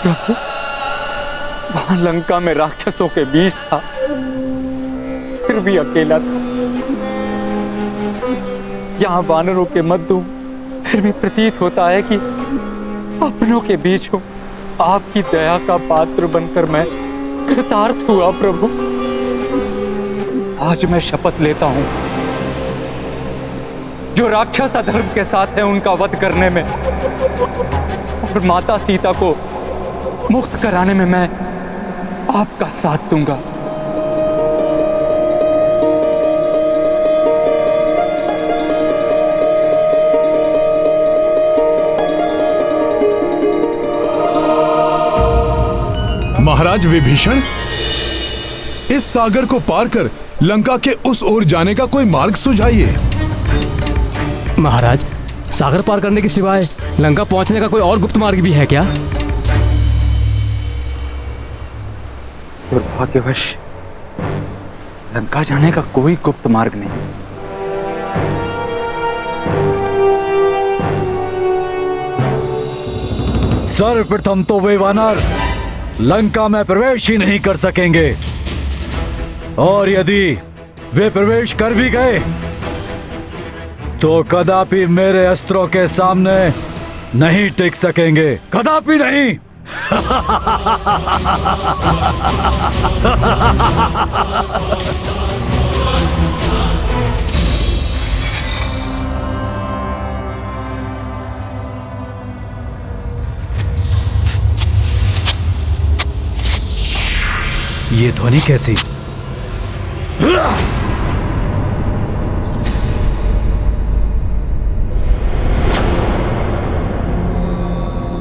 प्रभु, वहां लंका में राक्षसों के बीच था, फिर भी अकेला था। यहाँ वानरों के मध्य हूं, फिर भी प्रतीत होता है कि अपनों के बीच हूं। आपकी दया का पात्र बनकर मैं कृतार्थ हुआ प्रभु। आज मैं शपथ लेता हूं, जो राक्षस अधर्म के साथ है उनका वध करने में और माता सीता को मुक्त कराने में मैं आपका साथ दूंगा। महाराज विभीषण, इस सागर को पार कर लंका के उस ओर जाने का कोई मार्ग सुझाइए। महाराज, सागर पार करने के सिवाय लंका पहुंचने का कोई और गुप्त मार्ग भी है क्या? दुर्भाग्यवश लंका जाने का कोई गुप्त मार्ग नहीं। सर्वप्रथम तो वे वानर लंका में प्रवेश ही नहीं कर सकेंगे, और यदि वे प्रवेश कर भी गए तो कदापि मेरे अस्त्रों के सामने नहीं टिक सकेंगे, कदापि नहीं। ये ध्वनि कैसी?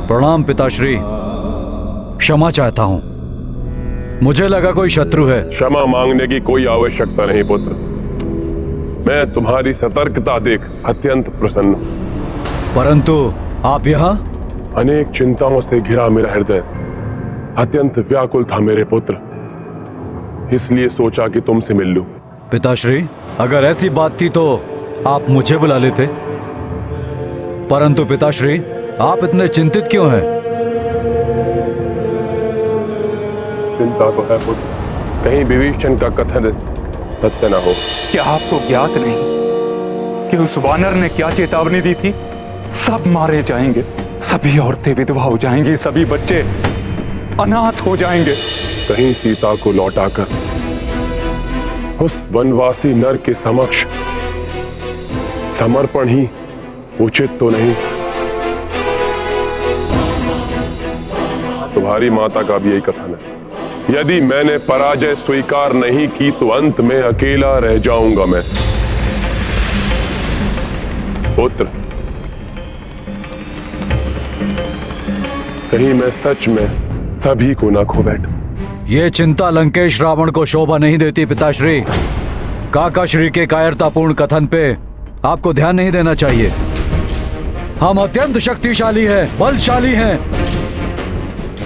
प्रणाम पिताश्री, क्षमा चाहता हूं, मुझे लगा कोई शत्रु है। क्षमा मांगने की कोई आवश्यकता नहीं पुत्र, मैं तुम्हारी सतर्कता देख अत्यंत प्रसन्न हूं। परंतु आप यहाँ? अनेक चिंताओं से घिरा मेरा हृदय अत्यंत व्याकुल था मेरे पुत्र, इसलिए सोचा कि तुमसे मिल लूं। पिताश्री, अगर ऐसी बात थी तो आप मुझे बुला लेते। परंतु पिताश्री, आप इतने चिंतित क्यों हैं? चिंता तो है पुत्र, कहीं विभीषण का कथन सत्य न हो। क्या आपको ज्ञात नहीं कि उस वानर ने क्या चेतावनी दी थी? सब मारे जाएंगे, सभी औरतें विधवा हो जाएंगी, सभी बच्चे अनाथ हो जाएंगे। कहीं सीता को लौटाकर उस वनवासी नर के समक्ष समर्पण ही उचित तो नहीं? तुम्हारी माता का भी यही कथन है, यदि मैंने पराजय स्वीकार नहीं की तो अंत में अकेला रह जाऊंगा मैं। पुत्र, कहीं मैं सच में सभी को ना खो बैठूं। ये चिंता लंकेश रावण को शोभा नहीं देती पिताश्री। काकाश्री के कायरतापूर्ण कथन पे आपको ध्यान नहीं देना चाहिए। हम अत्यंत शक्तिशाली हैं, बलशाली हैं।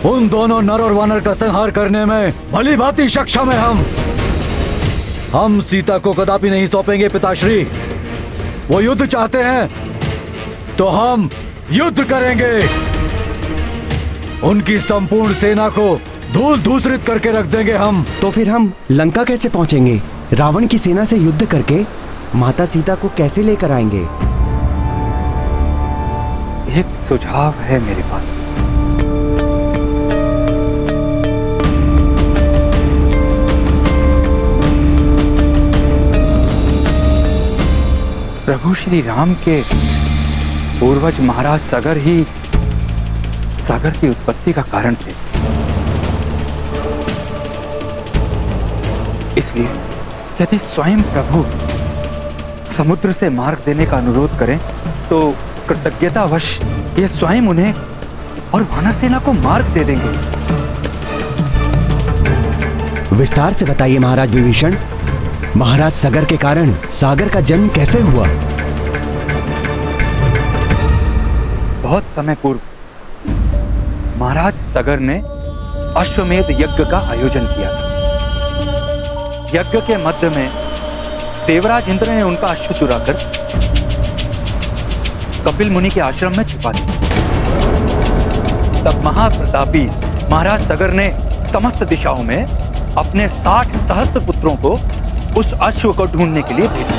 उन दोनों नर और वानर का संहार करने में भली भांति सक्षम है हम सीता को कदापि नहीं सौंपेंगे पिताश्री। वो युद्ध चाहते हैं तो हम युद्ध करेंगे। उनकी संपूर्ण सेना को धूल धूसरित करके रख देंगे हम। तो फिर हम लंका कैसे पहुंचेंगे? रावण की सेना से युद्ध करके माता सीता को कैसे लेकर आएंगे? एक सुझाव है मेरे पास। प्रभु श्री राम के पूर्वज महाराज सगर ही सागर की उत्पत्ति का कारण थे। इसलिए यदि स्वयं प्रभु समुद्र से मार्ग देने का अनुरोध करें तो कृतज्ञतावश ये स्वयं उन्हें और वानर सेना को मार्ग दे देंगे। विस्तार से बताइए महाराज विभीषण, महाराज सगर के कारण सागर का जन्म कैसे हुआ? बहुत समय पूर्व महाराज सगर ने अश्वमेध यज्ञ का आयोजन किया था। यज्ञ के मध्य में देवराज इंद्र ने उनका अश्व चुराकर कपिल मुनि के आश्रम में छुपा दिया। तब महाप्रतापी महाराज सगर ने समस्त दिशाओं में अपने 60 सहस्त्र पुत्रों को उस अश्व को ढूंढने के लिए भेजा।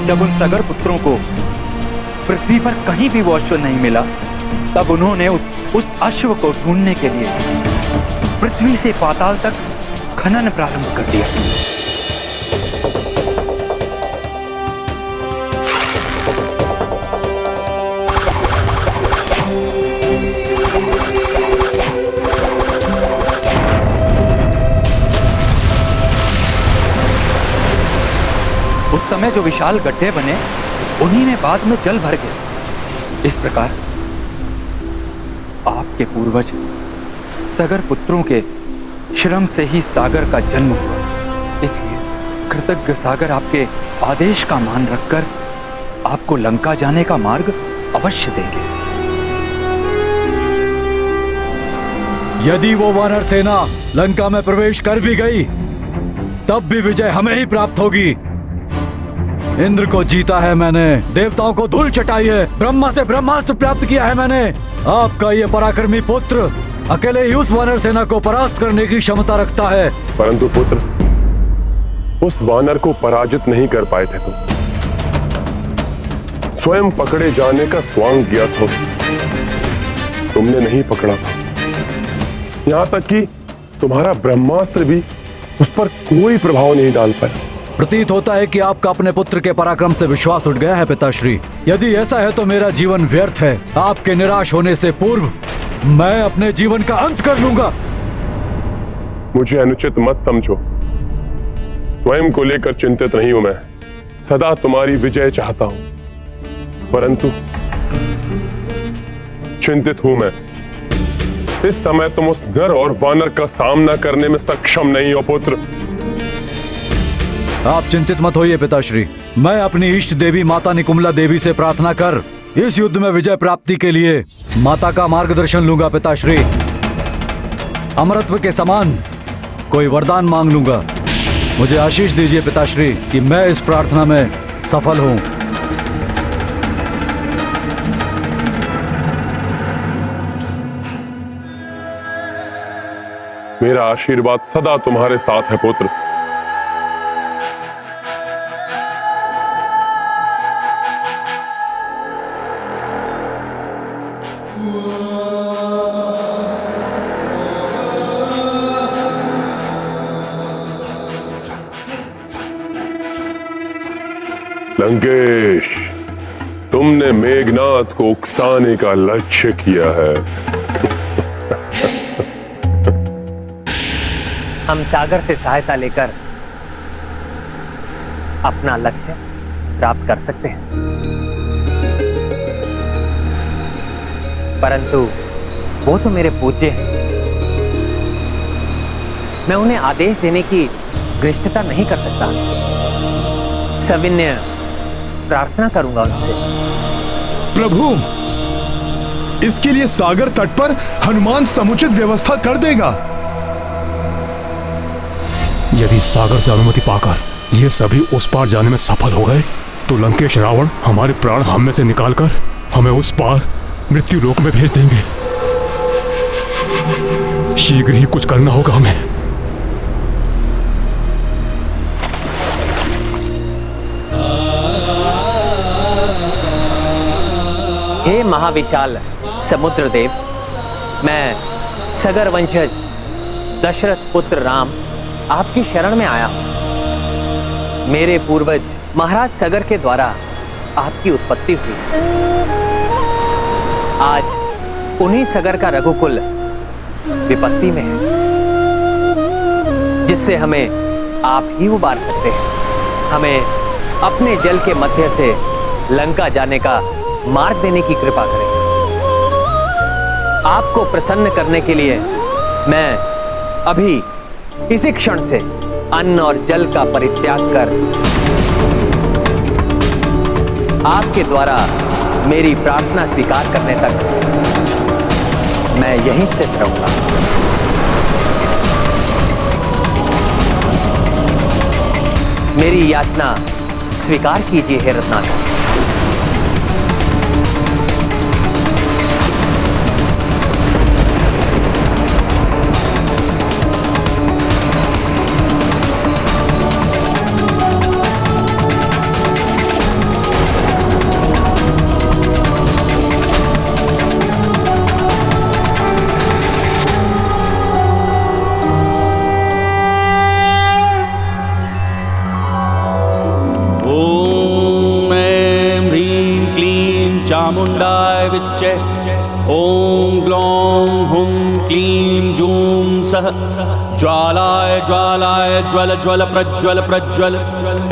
जब उन सगर पुत्रों को पृथ्वी पर कहीं भी वो अश्व नहीं मिला, तब उन्होंने उस अश्व को ढूंढने के लिए पृथ्वी से पाताल तक खनन प्रारंभ कर दिया। उस समय जो विशाल गड्ढे बने, उन्हीं में बाद में जल भर गए। इस प्रकार आपके पूर्वज सगर पुत्रों के श्रम से ही सागर का जन्म हुआ। इसलिए कृतज्ञ सागर आपके आदेश का मान रखकर आपको लंका जाने का मार्ग अवश्य देंगे। यदि वो वानर सेना लंका में प्रवेश कर भी गई, तब भी विजय हमें ही प्राप्त होगी। इंद्र को जीता है मैंने, देवताओं को धूल चटाई है, ब्रह्मा से ब्रह्मास्त्र प्राप्त किया है मैंने। आपका ये पराक्रमी पुत्र अकेले ही उस वानर सेना को परास्त करने की क्षमता रखता है। परंतु पुत्र, उस वानर को पराजित नहीं कर पाए थे तुम। स्वयं पकड़े जाने का स्वांग किया था, तुमने नहीं पकड़ा था। यहां तक कि तुम्हारा ब्रह्मास्त्र भी उस पर कोई प्रभाव नहीं डाल पाया। प्रतीत होता है कि आपका अपने पुत्र के पराक्रम से विश्वास उठ गया है पिताश्री। यदि ऐसा है तो मेरा जीवन व्यर्थ है। आपके निराश होने से पूर्व मैं अपने जीवन का अंत कर लूंगा। मुझे अनुचित मत समझो। स्वयं को लेकर चिंतित नहीं हूं मैं, सदा तुम्हारी विजय चाहता हूं। परंतु चिंतित हूं मैं। इस समय तुम उस नर और वानर का सामना करने में सक्षम नहीं हो पुत्र। आप चिंतित मत होइए पिताश्री। मैं अपनी इष्ट देवी माता निकुम्ला देवी से प्रार्थना कर इस युद्ध में विजय प्राप्ति के लिए माता का मार्गदर्शन लूंगा पिताश्री। अमरत्व के समान कोई वरदान मांग लूंगा। मुझे आशीष दीजिए पिताश्री कि मैं इस प्रार्थना में सफल हूं। मेरा आशीर्वाद सदा तुम्हारे साथ है पुत्र। लंकेश, तुमने मेघनाथ को उकसाने का लक्ष्य किया है। हम सागर से सहायता लेकर अपना लक्ष्य प्राप्त कर सकते हैं, परंतु वो तो मेरे पूज्य हैं। मैं उन्हें आदेश देने की धृष्टता नहीं कर सकता। सविनय प्रार्थना करूंगा उनसे। प्रभु, इसके लिए सागर तट पर हनुमान समुचित व्यवस्था कर देगा। यदि सागर से अनुमति पाकर ये सभी उस पार जाने में सफल हो गए, तो लंकेश रावण हमारे प्राण हम में से निकालकर हमें उस पार मृत्यु लोक में भेज देंगे। शीघ्र ही कुछ करना होगा हमें। हे महाविशाल समुद्र देव, मैं सगर वंशज दशरथ पुत्र राम आपकी शरण में आया हूं। मेरे पूर्वज महाराज सगर के द्वारा आपकी उत्पत्ति हुई। आज उन्हीं सगर का रघुकुल विपत्ति में है, जिससे हमें आप ही उबार सकते हैं। हमें अपने जल के मध्य से लंका जाने का मार्ग देने की कृपा करें। आपको प्रसन्न करने के लिए मैं अभी इसी क्षण से अन्न और जल का परित्याग कर आपके द्वारा मेरी प्रार्थना स्वीकार करने तक मैं यहीं स्थित रहूंगा। मेरी याचना स्वीकार कीजिए हे रत्नाकर। चामुण्डाय विच्चे ॐ ग्लौं हुं क्लीं जूं सः ज्वालाय ज्वालाय ज्वल ज्वल प्रज्वल प्रज्वल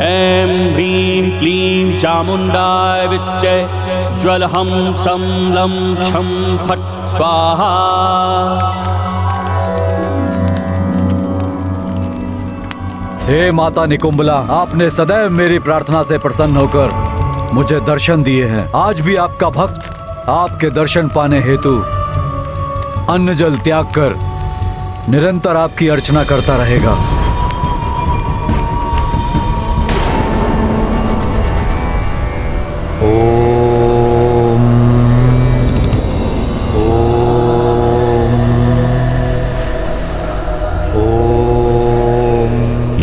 ऐं ह्रीं क्लीं चामुण्डाय विच्चे ज्वल हं सं लं छं फट् स्वाहा। हे माता निकुंबला, आपने सदैव मेरी प्रार्थना से प्रसन्न होकर मुझे दर्शन दिए हैं। आज भी आपका भक्त आपके दर्शन पाने हेतु अन्न जल त्याग कर निरंतर आपकी अर्चना करता रहेगा।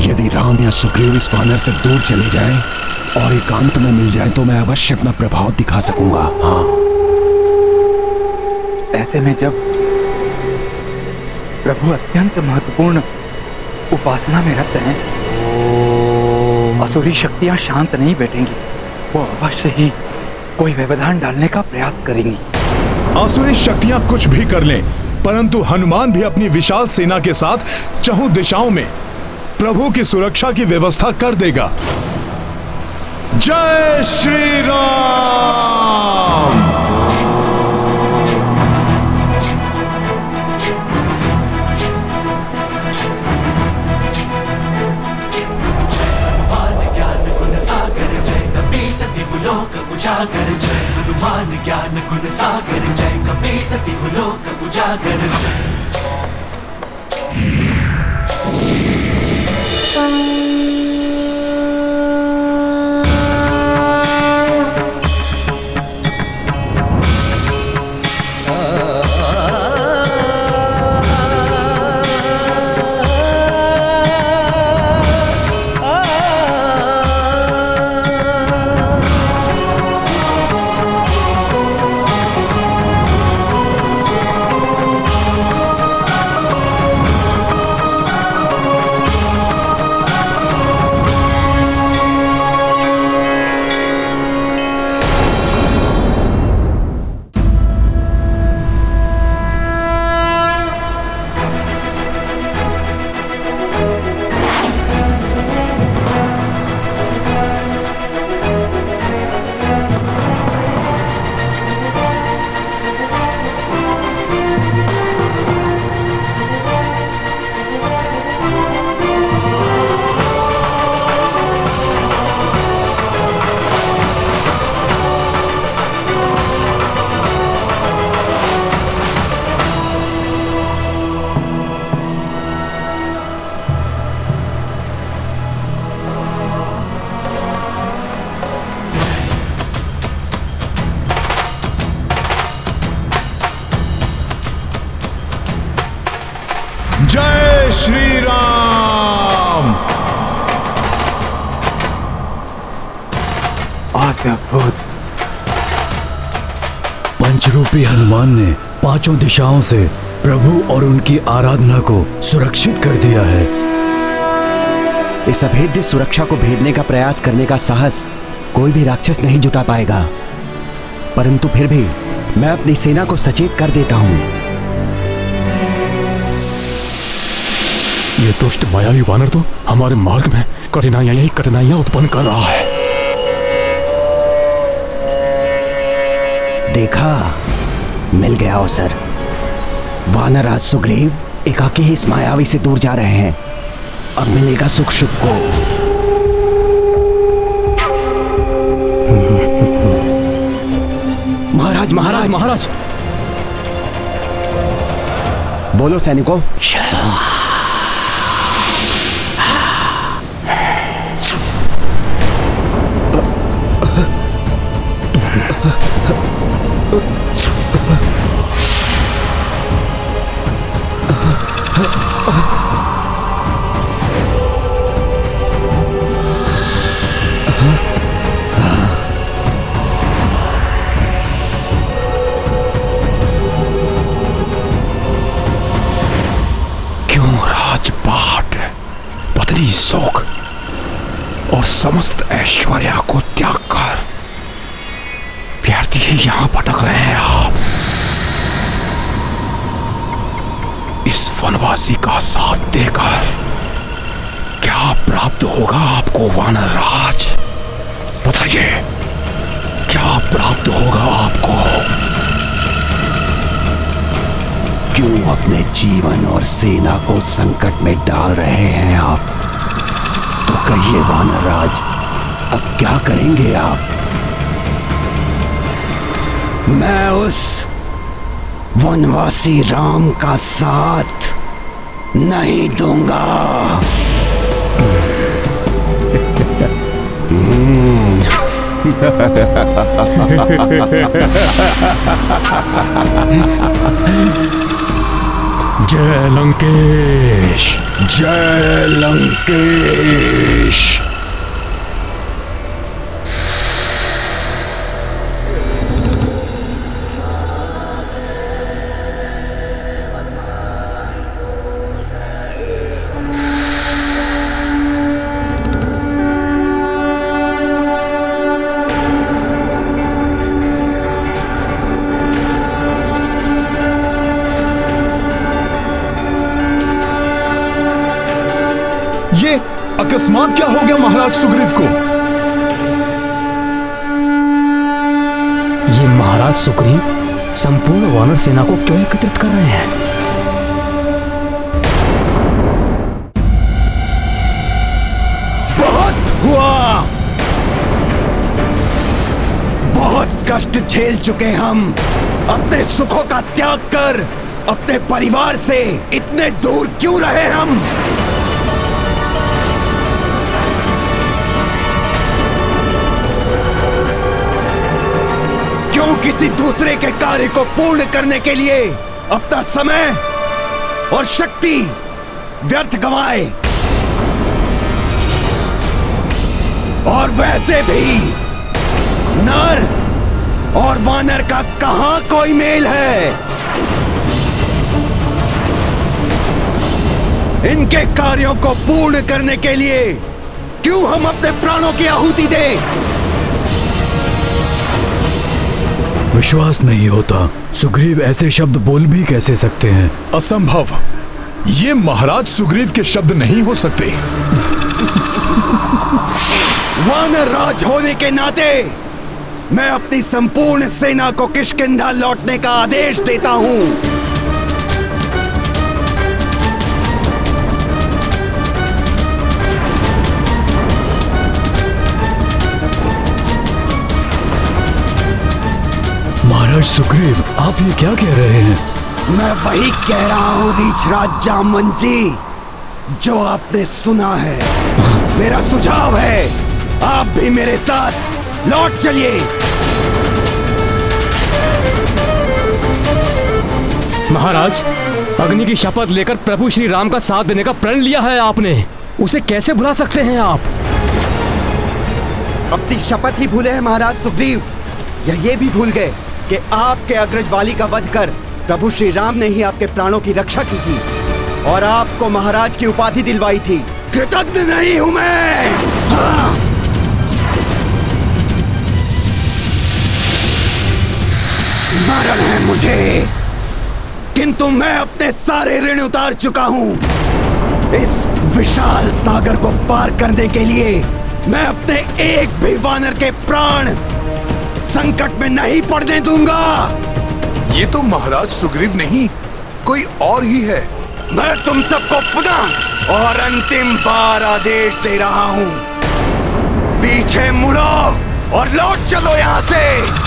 यदि राम या सुग्रीव इस वानर से दूर चले जाएं और एकांत में मिल जाएं तो मैं अवश्य अपना प्रभाव दिखा सकूंगा। हाँ, ऐसे में जब प्रभु अत्यंत महत्वपूर्ण उपासना में रत हैं, असुरी शक्तियां शांत नहीं बैठेंगी, वो अवश्य ही कोई व्यवधान डालने का प्रयास करेंगी। आसुरी शक्तियां कुछ भी कर लें, परंतु हनुमान भी अपनी विशाल सेना के साथ चहुं दिशाओं में प्रभु की सुरक्षा की व्यवस्था कर देगा। जय श्री राम। उजागर जय हनुमान ज्ञान गुण सागर जय कपी सती लोक उजागर जय। जय श्री राम। अद्भुत। पंचरूपी हनुमान ने पांचों दिशाओं से प्रभु और उनकी आराधना को सुरक्षित कर दिया है। इस अभेद्य सुरक्षा को भेदने का प्रयास करने का साहस कोई भी राक्षस नहीं जुटा पाएगा, परंतु फिर भी मैं अपनी सेना को सचेत कर देता हूं। ये दुष्ट मायावी वानर तो हमारे मार्ग में कठिनाइयां उत्पन्न कर रहा है। देखा, मिल गया अवसर। वानरराज सुग्रीव एकाकी ही इस मायावी से दूर जा रहे हैं। अब मिलेगा सुख शुभ को। महाराज महाराज महाराज, बोलो सैनिकों। क्यों राजपाट, पत्नी सुख और समस्त ऐश्वर्य को त्याग कर व्यर्थ रात ही यहाँ भटक रहे हैं आप। इस वनवासी का साथ देकर क्या प्राप्त होगा आपको वानर राज? बताइए, क्या प्राप्त होगा आपको? क्यों अपने जीवन और सेना को संकट में डाल रहे हैं आप? तो कहिए वानर राज, अब क्या करेंगे आप? मैं उस वनवासी राम का साथ नहीं दूंगा। जय लंकेश, जय लंकेश। ये अकस्मात क्या हो गया महाराज सुग्रीव को? ये महाराज सुग्रीव संपूर्ण वानर सेना को क्यों एकत्रित कर रहे हैं? बहुत हुआ, बहुत कष्ट झेल चुके हम। अपने सुखों का त्याग कर अपने परिवार से इतने दूर क्यों रहे हम? क्यों किसी दूसरे के कार्य को पूर्ण करने के लिए अपना समय और शक्ति व्यर्थ गंवाए? और वैसे भी नर और वानर का कहां कोई मेल है? इनके कार्यों को पूर्ण करने के लिए क्यों हम अपने प्राणों की आहुति दें? विश्वास नहीं होता, सुग्रीव ऐसे शब्द बोल भी कैसे सकते हैं? असंभव, ये महाराज सुग्रीव के शब्द नहीं हो सकते। वानर राज होने के नाते मैं अपनी संपूर्ण सेना को किष्किंधा लौटने का आदेश देता हूं। महाराज सुग्रीव, आप ये क्या कह रहे हैं? मैं वही कह रहा हूं रीछराज जामवंत जी, जो आपने सुना है। मेरा सुझाव है, आप भी मेरे साथ लौट चलिए। महाराज, अग्नि की शपथ लेकर प्रभु श्री राम का साथ देने का प्रण लिया है आपने, उसे कैसे भुला सकते हैं आप? अपनी शपथ ही भूले हैं महाराज सुग्रीव, या ये भी भूल गए कि आपके अग्रज वाली का वध कर प्रभु श्री राम ने ही आपके प्राणों की रक्षा की थी और आपको महाराज की उपाधि दिलवाई थी। कृतज्ञ नहीं हूं मैं। हाँ। स्मरण है मुझे, किंतु मैं अपने सारे ऋण उतार चुका हूं। इस विशाल सागर को पार करने के लिए मैं अपने एक भी वानर के प्राण संकट में नहीं पड़ने दूंगा। ये तो महाराज सुग्रीव नहीं, कोई और ही है। मैं तुम सबको पुनः और अंतिम बार आदेश दे रहा हूं, पीछे मुड़ो और लौट चलो यहां से।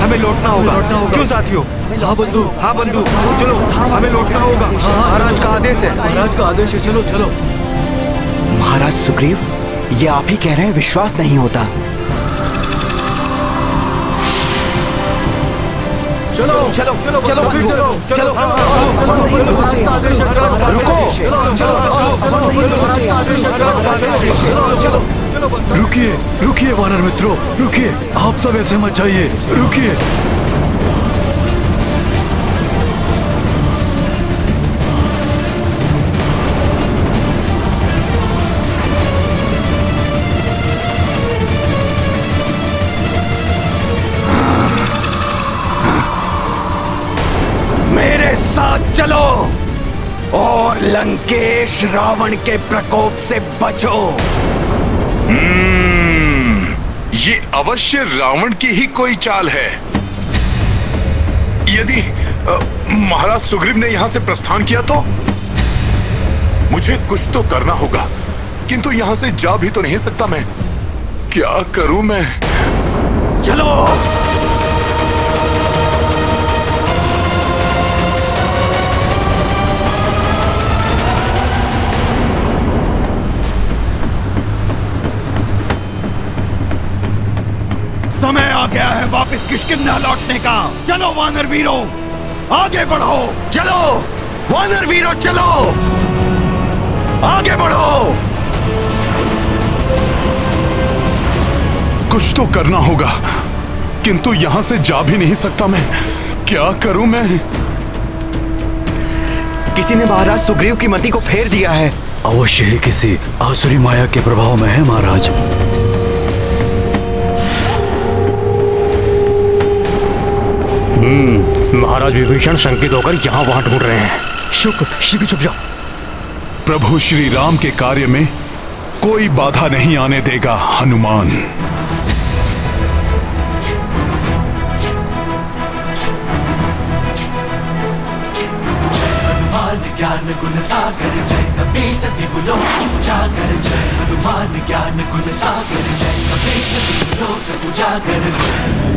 हमें लौटना होगा। क्यों साथियों? हाँ बंधु, हाँ बंधु, चलो हमें लौटना होगा। महाराज का आदेश है। महाराज का आदेश है, चलो चलो। महाराज सुग्रीव, ये आप ही कह रहे हैं, विश्वास नहीं होता। चलो चलो चलो चलो चलो चलो रुकिए रुकिए वानर मित्रों, रुकिए, आप सब ऐसे मत जाइए, रुकिए। मेरे साथ चलो और लंकेश रावण के प्रकोप से बचो। ये अवश्य रावण की ही कोई चाल है। यदि महाराज सुग्रीव ने यहां से प्रस्थान किया तो मुझे कुछ तो करना होगा, किंतु यहां से जा भी तो नहीं सकता मैं। क्या करूं मैं? चलो समय आ गया है वापस किष्किंधा लौटने का। चलो वानर वीरों, आगे बढ़ो। चलो वानर वीरों, चलो आगे बढ़ो। कुछ तो करना होगा, किंतु यहां से जा भी नहीं सकता मैं। क्या करूं मैं? किसी ने महाराज सुग्रीव की मति को फेर दिया है। अवश्य ही किसी आसुरी माया के प्रभाव में है महाराज। महाराज विभीषण शंकित होकर यहाँ वहां ढूंढ रहे हैं। शुक्र चुप जाओ। प्रभु श्री राम के कार्य में कोई बाधा नहीं आने देगा हनुमान। ज्ञान गुण सागर जय कपीस तिहुलोक उजागर जय हनुमान ज्ञान गुण सागर जय कपीस तिहुलोक उजागर जय।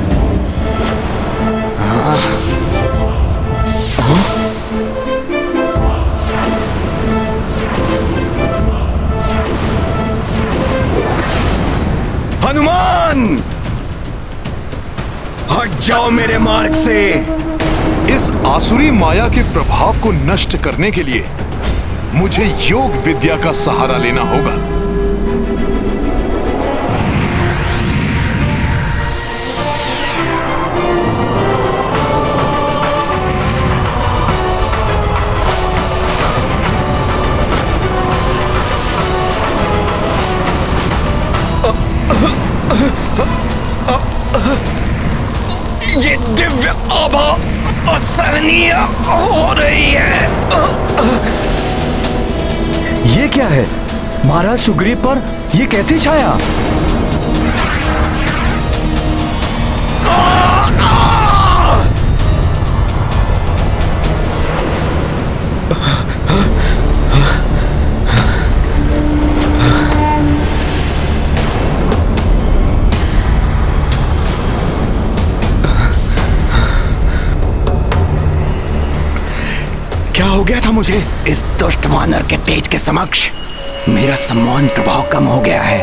हनुमान हट जाओ मेरे मार्ग से। इस आसुरी माया के प्रभाव को नष्ट करने के लिए मुझे योग विद्या का सहारा लेना होगा। ये दिव्य आभा असहनीय हो रही है। ये क्या है महाराज सुग्रीव पर? ये कैसी छाया? क्या हो गया था मुझे? इस दुष्ट वानर के तेज के समक्ष मेरा सम्मान प्रभाव कम हो गया है।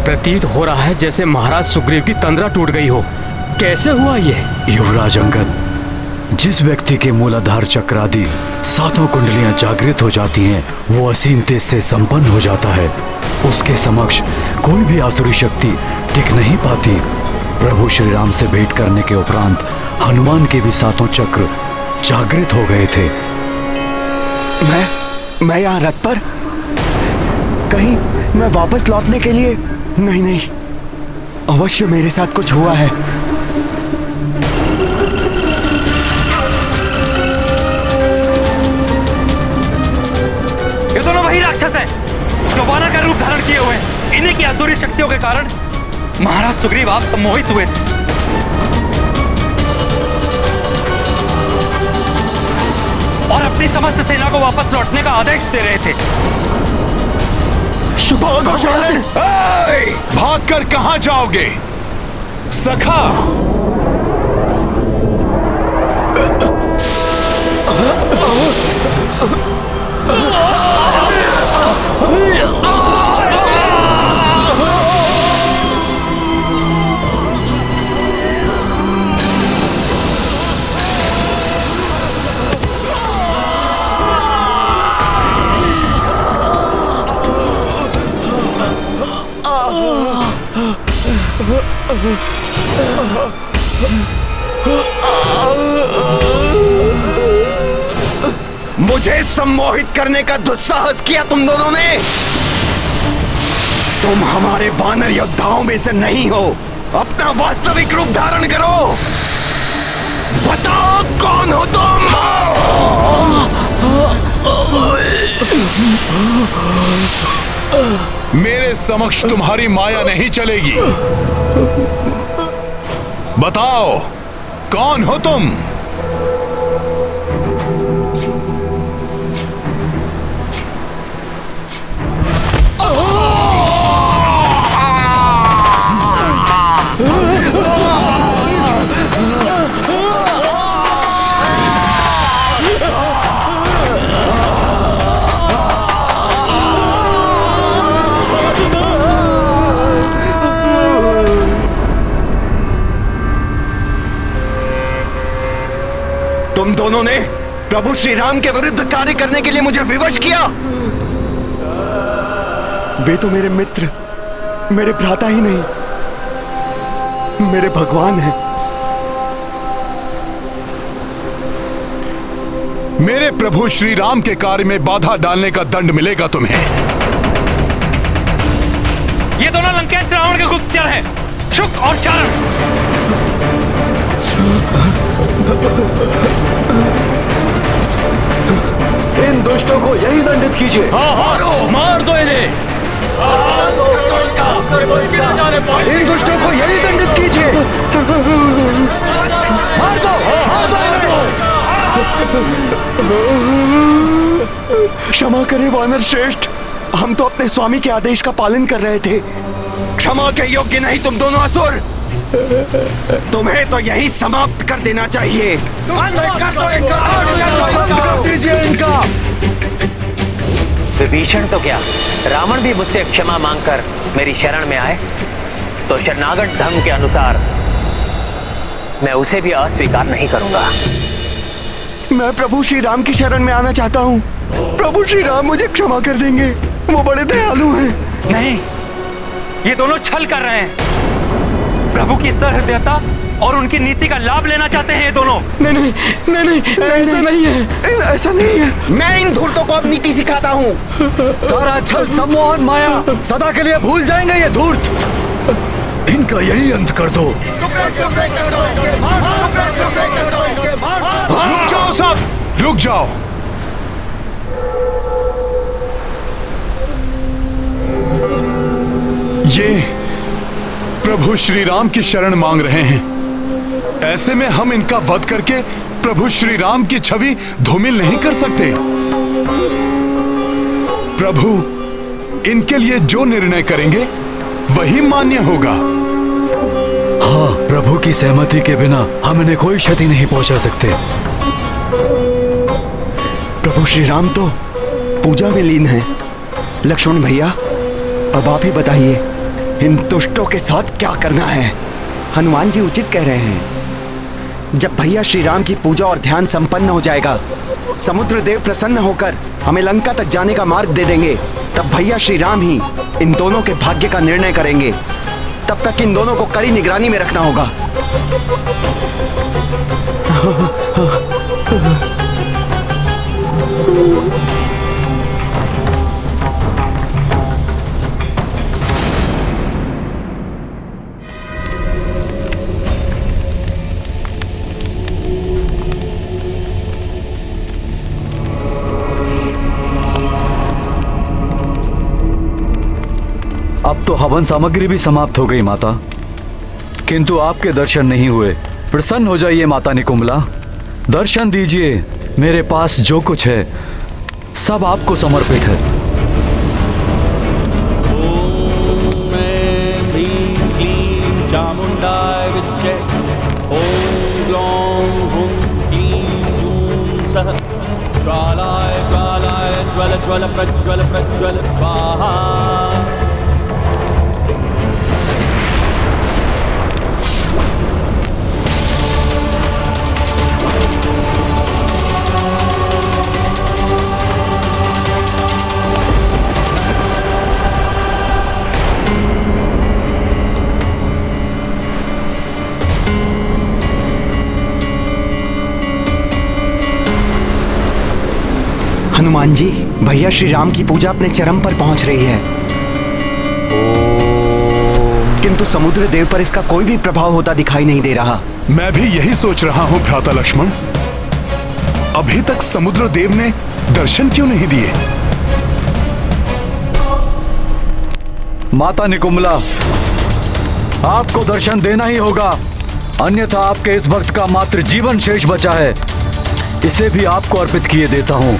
प्रतीत हो रहा है जैसे महाराज सुग्रीव की तंद्रा टूट गई हो। कैसे हुआ ये? युवराज अंगद, जिस व्यक्ति के मूलाधार चक्र आदि सातों कुंडलियां जागृत हो जाती हैं, वो असीम तेज से संपन्न हो जाता है। उसके समक्ष कोई भी आसुरी शक्ति टिक नहीं पाती। प्रभु श्री राम से भेंट करने के उपरांत हनुमान के भी सातों चक्र जागृत हो गए थे। मैं यहाँ रथ पर? कहीं मैं वापस लौटने के लिए? नहीं, अवश्य मेरे साथ कुछ हुआ है। ये दोनों वही राक्षस हैं जो वानर का रूप धारण किए हुए हैं। इन्हीं की आसुरी शक्तियों के कारण महाराज सुग्रीव आप सम्मोहित हुए थे और अपनी समस्त सेना को वापस लौटने का आदेश दे रहे थे। भागकर कहां जाओगे सखा? मुझे सम्मोहित करने का दुस्साहस किया तुम दोनों ने। तुम हमारे वानर योद्धाओं में से नहीं हो। अपना वास्तविक रूप धारण करो। बताओ कौन हो तुम? मेरे समक्ष तुम्हारी माया नहीं चलेगी। बताओ कौन हो तुम? तुम दोनों ने प्रभु श्री राम के विरुद्ध कार्य करने के लिए मुझे विवश किया। वे तो मेरे मित्र, मेरे भ्राता ही नहीं, मेरे भगवान हैं। मेरे प्रभु श्री राम के कार्य में बाधा डालने का दंड मिलेगा तुम्हें। ये दोनों लंकेश रावण के गुप्तचर हैं, शुक और चारण। इन दुष्टों को यही दंडित कीजिए। मार दो इन्हें। इन दुष्टों को यही दंडित कीजिए। मार दो क्षमा करें वानर श्रेष्ठ, हम तो अपने स्वामी के आदेश का पालन कर रहे थे। क्षमा के योग्य नहीं तुम दोनों असुर। तुम्हें तो यही समाप्त कर देना चाहिए। कर दीजिए इनका। विभीषण तो क्या, रावण भी मुझसे क्षमा मांगकर मेरी शरण में आए तो शरणागत धर्म के अनुसार मैं उसे भी अस्वीकार नहीं करूंगा। मैं प्रभु श्री राम की शरण में आना चाहता हूँ। प्रभु श्री राम मुझे क्षमा कर देंगे, वो बड़े दयालु हैं। नहीं, ये दोनों छल कर रहे हैं। प्रभु की सहृदयता और उनकी नीति का लाभ लेना चाहते हैं ये दोनों। नहीं, ऐसा नहीं है। ऐसा नहीं है। मैं इन धूर्तों को अब नीति सिखाता हूँ। सारा छल, सम्मोहन, माया सदा के लिए भूल जाएंगे ये धूर्त। इनका यही अंत कर दो। रुक जाओ सब, रुक जाओ। ये प्रभु श्री राम की शरण मांग रहे हैं। ऐसे में हम इनका वध करके प्रभु श्री राम की छवि धूमिल नहीं कर सकते। प्रभु इनके लिए जो निर्णय करेंगे वही मान्य होगा। हाँ, प्रभु की सहमति के बिना हम इन्हें कोई क्षति नहीं पहुंचा सकते। प्रभु श्री राम तो पूजा में लीन हैं। लक्ष्मण भैया, अब आप ही बताइए, इन दुष्टों के साथ क्या करना है? हनुमान जी उचित कह रहे हैं। जब भैया श्री राम की पूजा और ध्यान संपन्न हो जाएगा, समुद्र देव प्रसन्न होकर हमें लंका तक जाने का मार्ग दे देंगे, तब भैया श्री राम ही इन दोनों के भाग्य का निर्णय करेंगे। तब तक इन दोनों को कड़ी निगरानी में रखना होगा। अब तो हवन सामग्री भी समाप्त हो गई माता, किंतु आपके दर्शन नहीं हुए। प्रसन्न हो जाइए माता निकुंभला, दर्शन दीजिए। मेरे पास जो कुछ है सब आपको समर्पित है। ओम ह्रीं क्लीं चामुंडाय विच्चे। ओम ग्लौं हुं क्लीं जूं सः। ज्वालाय ज्वालाय ज्वल ज्वल प्रज्वल प्रज्वल स्वाहा। हनुमान जी, भैया श्री राम की पूजा अपने चरम पर पहुंच रही है, किंतु समुद्र देव पर इसका कोई भी प्रभाव होता दिखाई नहीं दे रहा। मैं भी यही सोच रहा हूँ भ्राता लक्ष्मण। अभी तक समुद्र देव ने दर्शन क्यों नहीं दिए? माता निकुंभला, आपको दर्शन देना ही होगा, अन्यथा आपके इस भक्त का मात्र जीवन शेष बचा है, इसे भी आपको अर्पित किए देता हूं।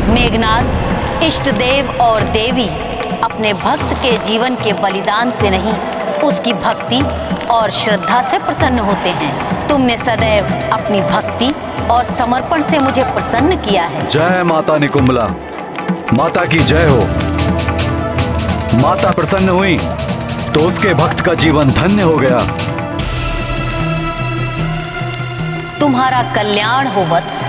मेघनाथ, इष्ट देव और देवी अपने भक्त के जीवन के बलिदान से नहीं, उसकी भक्ति और श्रद्धा से प्रसन्न होते हैं। तुमने सदैव अपनी भक्ति और समर्पण से मुझे प्रसन्न किया है। जय माता निकुंभला, माता की जय हो। माता प्रसन्न हुई तो उसके भक्त का जीवन धन्य हो गया। तुम्हारा कल्याण हो वत्स।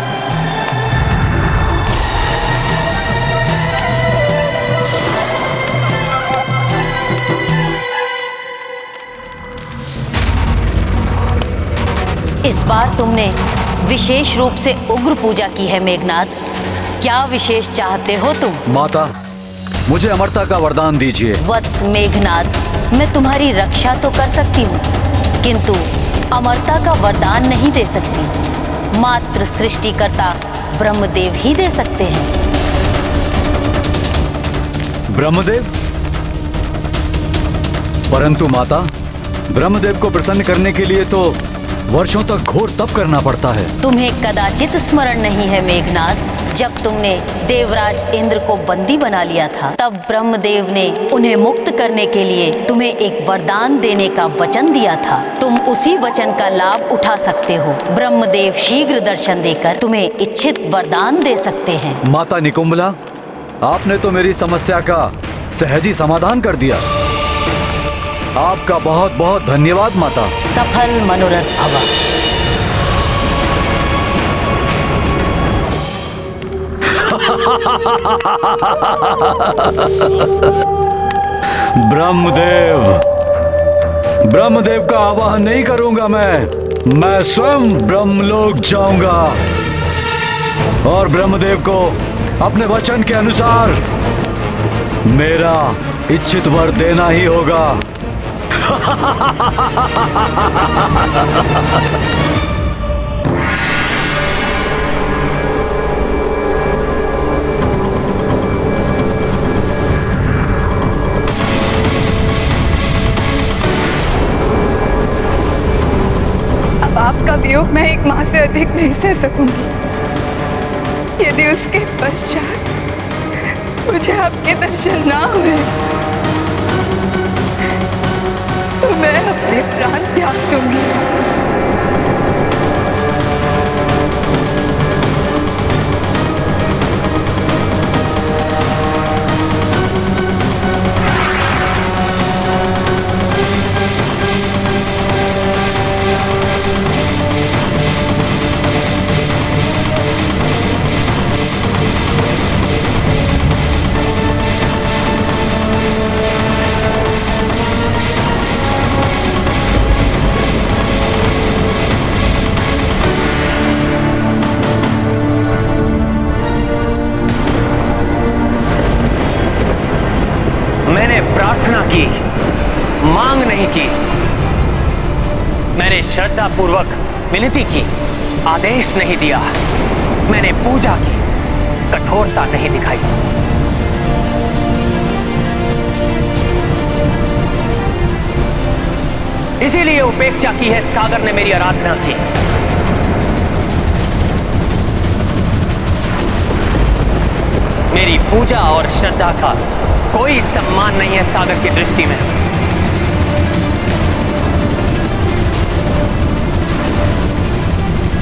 इस बार तुमने विशेष रूप से उग्र पूजा की है मेघनाथ। क्या विशेष चाहते हो तुम? माता, मुझे अमरता का वरदान दीजिए। वत्स मेघनाथ, मैं तुम्हारी रक्षा तो कर सकती हूँ, किंतु अमरता का वरदान नहीं दे सकती। मात्र सृष्टिकर्ता ब्रह्मदेव ही दे सकते हैं। ब्रह्मदेव? परंतु माता, ब्रह्मदेव को प्रसन्न करने के लिए तो वर्षों तक घोर तप करना पड़ता है। तुम्हें कदाचित स्मरण नहीं है मेघनाथ, जब तुमने देवराज इंद्र को बंदी बना लिया था, तब ब्रह्मदेव ने उन्हें मुक्त करने के लिए तुम्हें एक वरदान देने का वचन दिया था। तुम उसी वचन का लाभ उठा सकते हो। ब्रह्मदेव शीघ्र दर्शन देकर तुम्हें इच्छित वरदान दे सकते हैं। माता निकुंभला, आपने तो मेरी समस्या का सहज ही समाधान कर दिया। आपका बहुत बहुत धन्यवाद माता। सफल मनोरथ भव। ब्रह्मदेव का आवाहन नहीं करूंगा। मैं स्वयं ब्रह्मलोक जाऊंगा और ब्रह्मदेव को अपने वचन के अनुसार मेरा इच्छित वर देना ही होगा। अब आपका वियोग मैं एक माह से अधिक नहीं सह सकूंगी। यदि उसके पश्चात मुझे आपके दर्शन ना हुए तो मैं अपने प्राण त्याग दूंगी। प्रार्थना की, मांग नहीं की। मैंने श्रद्धा पूर्वक विनती की, आदेश नहीं दिया। मैंने पूजा की, कठोरता नहीं दिखाई। इसीलिए उपेक्षा की है सागर ने मेरी आराधना की। मेरी पूजा और श्रद्धा का कोई सम्मान नहीं है सागर की दृष्टि में।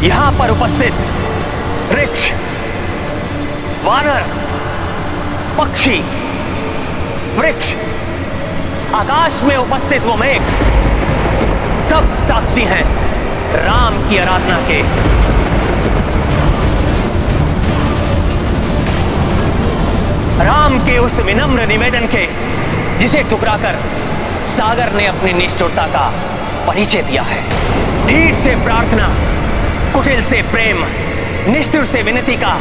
यहां पर उपस्थित वृक्ष, वानर, पक्षी, वृक्ष, आकाश में उपस्थित वो मेघ, सब साक्षी हैं राम की आराधना के। राम के उस विनम्र निवेदन के जिसे ठुकराकर सागर ने अपनी निष्ठुरता का परिचय दिया है। ढीठ से प्रार्थना, कुटिल से प्रेम, निष्ठुर से विनती का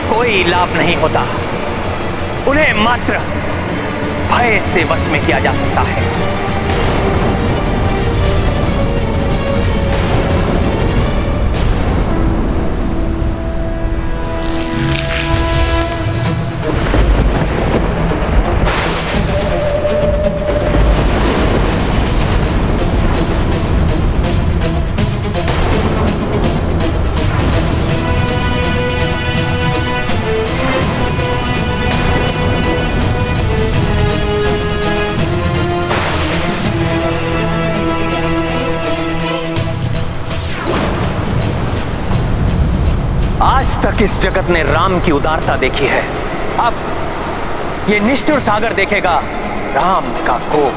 कोई लाभ नहीं होता। उन्हें मात्र भय से वश में किया जा सकता है। आज तक इस जगत ने राम की उदारता देखी है, अब ये निष्ठुर सागर देखेगा राम का कोप।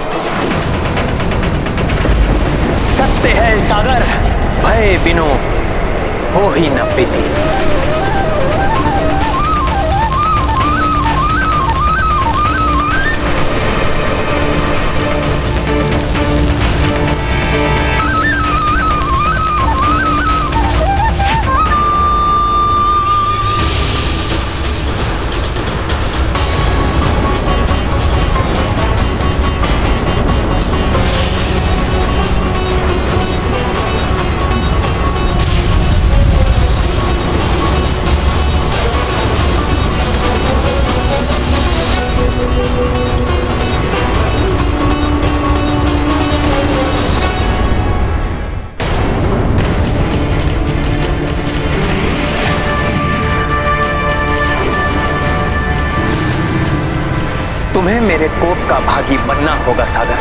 सत्य है सागर, भय बिनु हो ही न प्रीति। तुम्हें मेरे कोप का भागी बनना होगा सागर।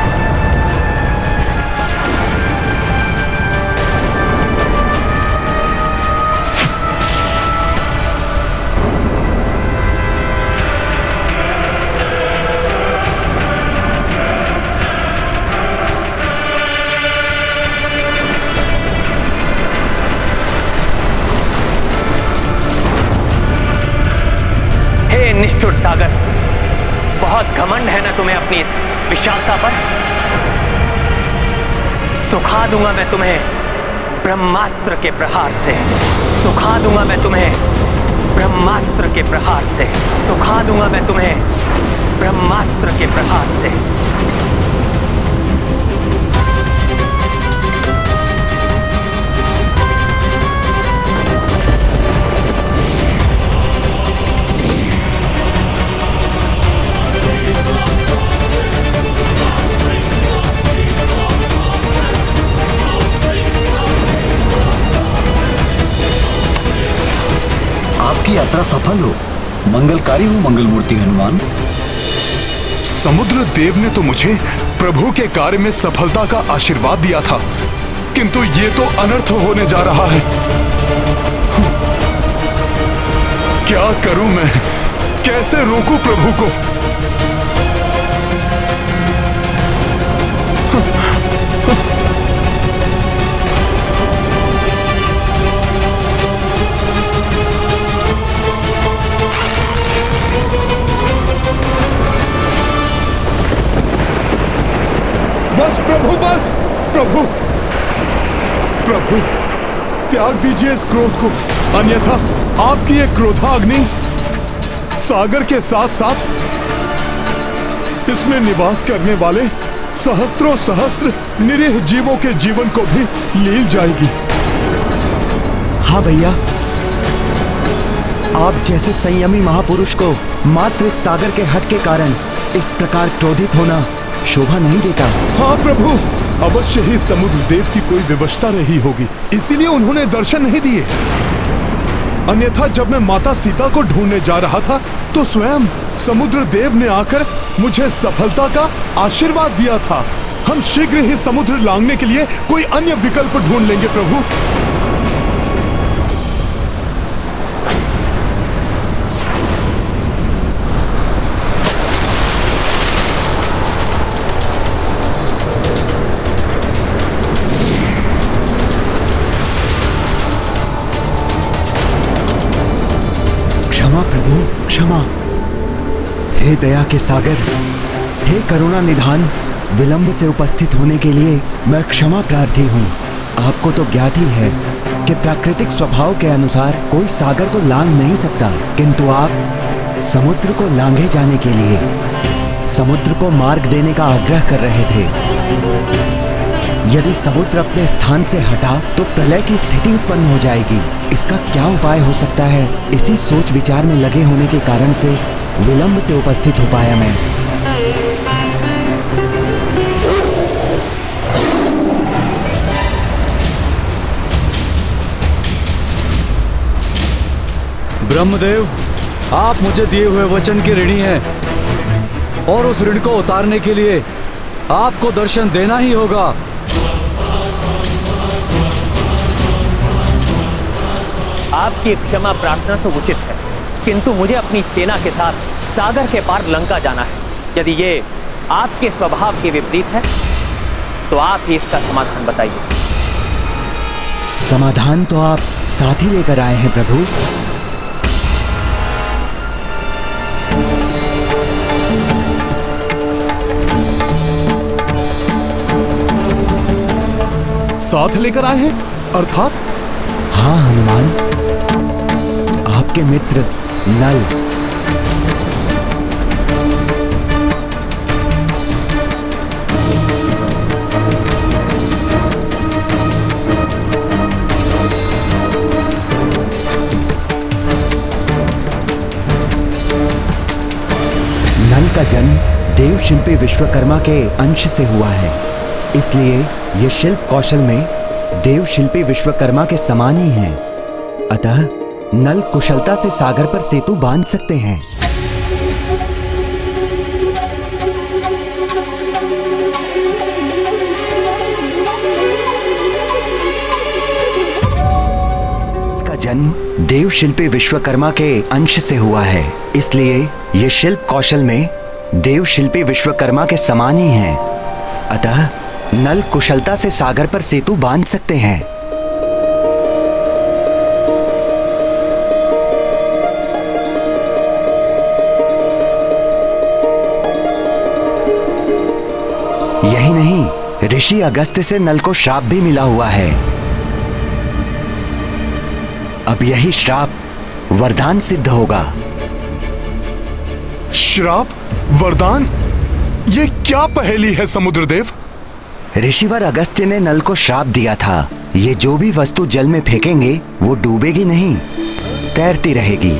हे निष्ठुर सागर, बहुत घमंड है ना तुम्हें अपनी इस विशालता पर। सुखा दूंगा मैं तुम्हें ब्रह्मास्त्र के प्रहार से, सुखा दूंगा मैं तुम्हें ब्रह्मास्त्र के प्रहार से, सुखा दूंगा मैं तुम्हें ब्रह्मास्त्र के प्रहार से। आपकी यात्रा सफल हो, मंगलकारी हो मंगलमूर्ति हनुमान। समुद्र देव ने तो मुझे प्रभु के कार्य में सफलता का आशीर्वाद दिया था, किंतु ये तो अनर्थ होने जा रहा है। क्या करूं मैं, कैसे रोकूं प्रभु को? बस प्रभु, बस प्रभु, प्रभु त्याग दीजिए इस क्रोध को, अन्यथा आपकी ये क्रोधाग्नि सागर के साथ साथ इसमें निवास करने वाले सहस्त्रों सहस्त्र निरीह जीवों के जीवन को भी लील जाएगी। हाँ भैया, आप जैसे संयमी महापुरुष को मात्र इस सागर के हट के कारण इस प्रकार क्रोधित होना शोभा नहीं देता। हाँ प्रभु, अवश्य ही समुद्र देव की कोई विवशता रही होगी, इसीलिए उन्होंने दर्शन नहीं दिए। अन्यथा जब मैं माता सीता को ढूंढने जा रहा था तो स्वयं समुद्र देव ने आकर मुझे सफलता का आशीर्वाद दिया था। हम शीघ्र ही समुद्र लांघने के लिए कोई अन्य विकल्प ढूंढ लेंगे प्रभु। क्षमा प्रभु, क्षमा। हे दया के सागर, हे करुणा निधान, विलंब से उपस्थित होने के लिए मैं क्षमा प्रार्थी हूँ। आपको तो ज्ञात ही है कि प्राकृतिक स्वभाव के अनुसार कोई सागर को लांघ नहीं सकता, किंतु आप समुद्र को लांघे जाने के लिए समुद्र को मार्ग देने का आग्रह कर रहे थे। यदि समुद्र अपने स्थान से हटा तो प्रलय की स्थिति उत्पन्न हो जाएगी। इसका क्या उपाय हो सकता है? इसी सोच विचार में लगे होने के कारण से विलंब से उपस्थित हो पाया मैं। ब्रह्मदेव, आप मुझे दिए हुए वचन के ऋणी हैं और उस ऋण को उतारने के लिए आपको दर्शन देना ही होगा। आपकी क्षमा प्रार्थना तो उचित है, किंतु मुझे अपनी सेना के साथ सागर के पार लंका जाना है। यदि ये आपके स्वभाव के विपरीत है तो आप ही इसका समाधान बताइए। समाधान तो आप साथ ही लेकर आए हैं प्रभु। साथ लेकर आए हैं अर्थात? हाँ हनुमान, आपके मित्र नल। नल का जन्म देव शिल्पी विश्वकर्मा के अंश से हुआ है, इसलिए ये शिल्प कौशल में देव शिल्पी विश्वकर्मा के समान ही हैं। अतः नल कुशलता से सागर पर सेतु बांध सकते हैं। का जन्म देव शिल्पी विश्वकर्मा के अंश से हुआ है, इसलिए ये शिल्प कौशल में देव शिल्पी विश्वकर्मा के समान ही हैं। अतः नल कुशलता से सागर पर सेतु बांध सकते हैं। यही नहीं, ऋषि अगस्त्य से नल को श्राप भी मिला हुआ है। अब यही श्राप वरदान सिद्ध होगा। श्राप? वरदान? ये क्या पहेली है समुद्रदेव? ऋषिवर अगस्त्य ने नल को श्राप दिया था, ये जो भी वस्तु जल में फेंकेंगे वो डूबेगी नहीं, तैरती रहेगी।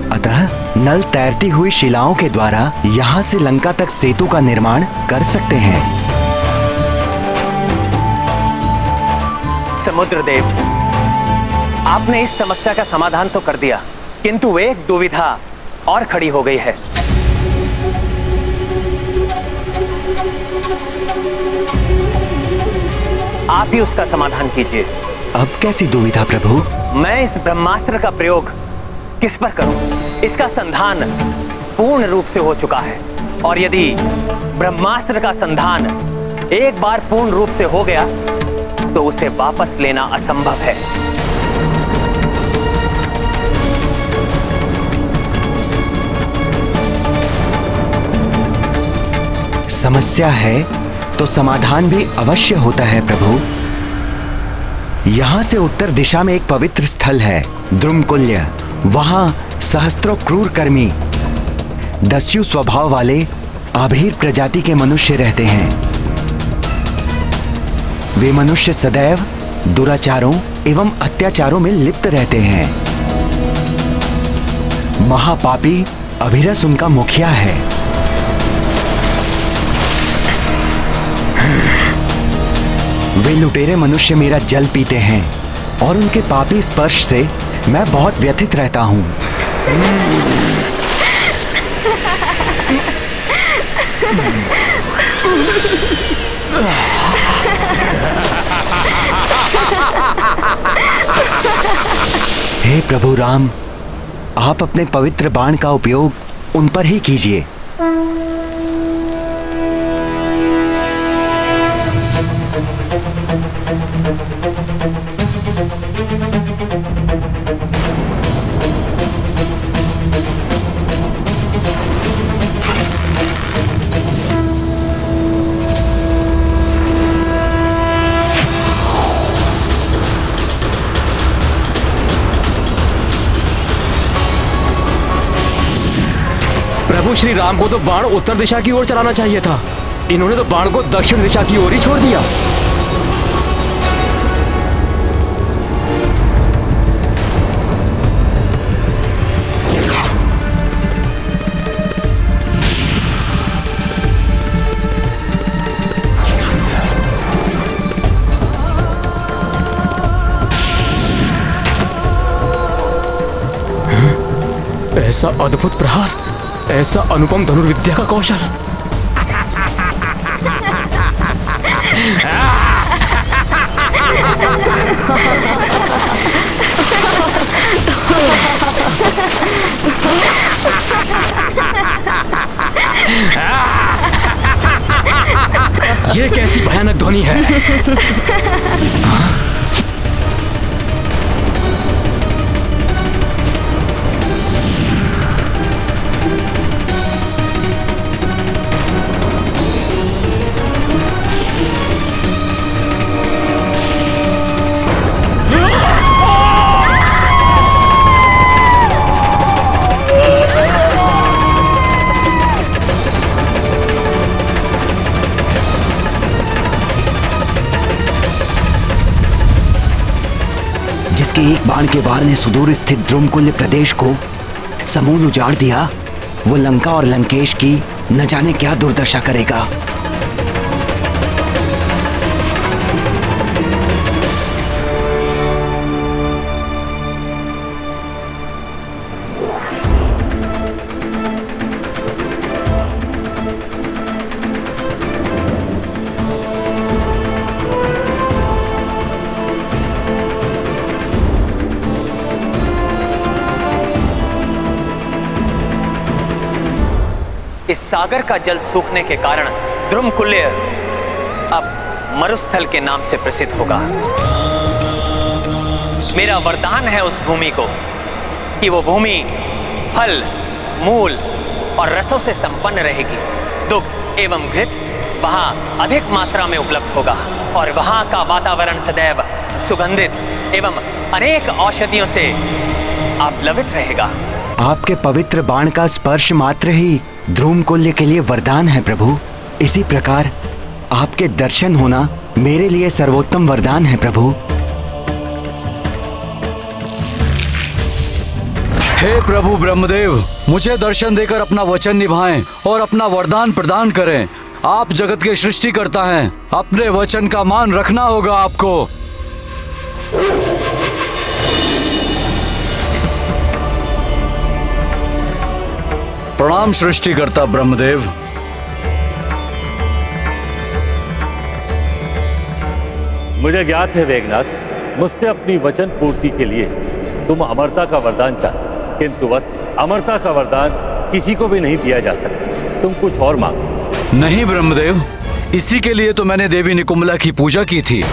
अतः नल तैरती हुई शिलाओं के द्वारा यहाँ से लंका तक सेतु का निर्माण कर सकते हैं। समुद्रदेव, आपने इस समस्या का समाधान तो कर दिया, किंतु एक दुविधा और खड़ी हो गई है। आप ही उसका समाधान कीजिए। अब कैसी दुविधा प्रभु? मैं इस ब्रह्मास्त्र का प्रयोग किस पर करूं? इसका संधान पूर्ण रूप से हो चुका है, और यदि ब्रह्मास्त्र का संधान एक बार पूर्ण रूप से हो गया तो उसे वापस लेना असंभव है। समस्या है तो समाधान भी अवश्य होता है प्रभु। यहाँ से उत्तर दिशा में एक पवित्र स्थल है, द्रुमकुल्य। वहाँ सहस्त्रों क्रूर कर्मी, दस्यु स्वभाव वाले आभीर प्रजाति के मनुष्य रहते हैं। वे मनुष्य सदैव दुराचारों एवं अत्याचारों में लिप्त रहते हैं। महापापी अभिरस उनका मुखिया है। वे लुटेरे मनुष्य मेरा जल पीते हैं और उनके पापी स्पर्श से मैं बहुत व्यथित रहता हूं। हे प्रभु राम, आप अपने पवित्र बाण का उपयोग उन पर ही कीजिए। प्रभु श्री राम को तो बाण उत्तर दिशा की ओर चलाना चाहिए था। इन्होंने तो बाण को दक्षिण दिशा की ओर ही छोड़ दिया। ऐसा अद्भुत प्रहार, ऐसा अनुपम धनुर्विद्या का कौशल। ये कैसी भयानक ध्वनि है? जिसके एक बाण के वार ने सुदूर स्थित द्रुमकुल्य प्रदेश को समूल उजाड़ दिया, वो लंका और लंकेश की न जाने क्या दुर्दशा करेगा। इस सागर का जल सूखने के कारण द्रुमकुल्य अब मरुस्थल के नाम से प्रसिद्ध होगा। मेरा वरदान है उस भूमि को कि वो भूमि फल, मूल और रसों से संपन्न रहेगी। दुग्ध एवं घृत वहां अधिक मात्रा में उपलब्ध होगा और वहां का वातावरण सदैव सुगंधित एवं अनेक औषधियों से आप्लवित रहेगा। आपके पवित्र बाण का स्पर्श मात्र ही द्रुमकुल्य के लिए वरदान है प्रभु। इसी प्रकार आपके दर्शन होना मेरे लिए सर्वोत्तम वरदान है प्रभु। हे प्रभु ब्रह्मदेव, मुझे दर्शन देकर अपना वचन निभाएं और अपना वरदान प्रदान करें। आप जगत के सृष्टिकर्ता हैं, अपने वचन का मान रखना होगा आपको। प्रणाम सृष्टिकर्ता ब्रह्मदेव। मुझे ज्ञात है वेगनाथ, मुझसे अपनी वचन पूर्ति के लिए तुम अमरता का वरदान चाहते, किंतु वत्स अमरता का वरदान किसी को भी नहीं दिया जा सकता। तुम कुछ और मांगो। नहीं ब्रह्मदेव, इसी के लिए तो मैंने देवी निकुंभला की पूजा की थी